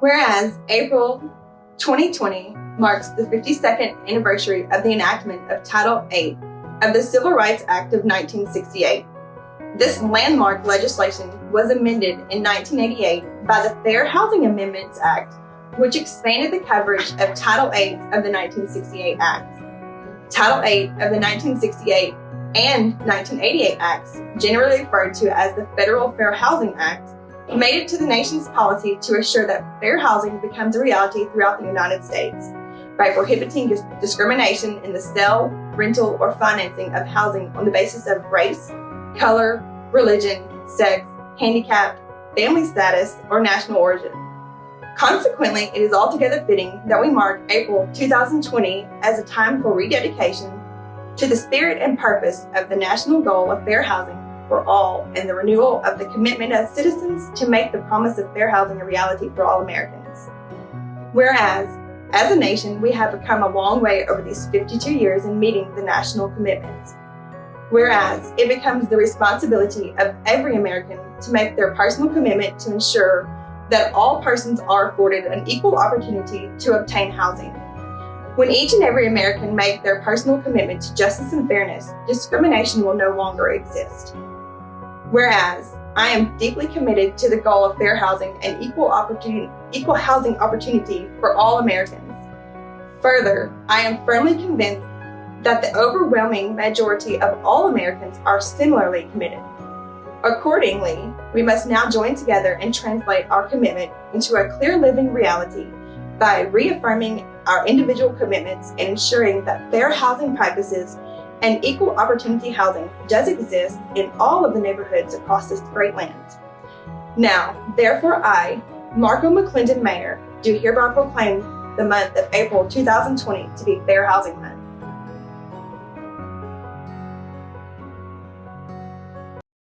Whereas April 2020 marks the 52nd anniversary of the enactment of Title VIII of the Civil Rights Act of 1968. This landmark legislation was amended in 1988 by the Fair Housing Amendments Act, which expanded the coverage of Title VIII of the 1968 Acts. Title VIII of the 1968 and 1988 Acts, generally referred to as the Federal Fair Housing Act, made it to the nation's policy to assure that fair housing becomes a reality throughout the United States by prohibiting discrimination in the sale, rental, or financing of housing on the basis of race, color, religion, sex, handicap, family status, or national origin. Consequently, it is altogether fitting that we mark April 2020 as a time for rededication to the spirit and purpose of the national goal of fair housing for all and the renewal of the commitment of citizens to make the promise of fair housing a reality for all Americans. Whereas, as a nation, we have come a long way over these 52 years in meeting the national commitments. Whereas, it becomes the responsibility of every American to make their personal commitment to ensure that all persons are afforded an equal opportunity to obtain housing. When each and every American make their personal commitment to justice and fairness, discrimination will no longer exist. Whereas, I am deeply committed to the goal of fair housing and equal housing opportunity for all Americans. Further, I am firmly convinced that the overwhelming majority of all Americans are similarly committed. Accordingly, we must now join together and translate our commitment into a clear living reality by reaffirming our individual commitments and ensuring that fair housing practices and equal opportunity housing does exist in all of the neighborhoods across this great land. Now, therefore I, Marco McClendon Mayor, do hereby proclaim the month of April 2020 to be Fair Housing Month.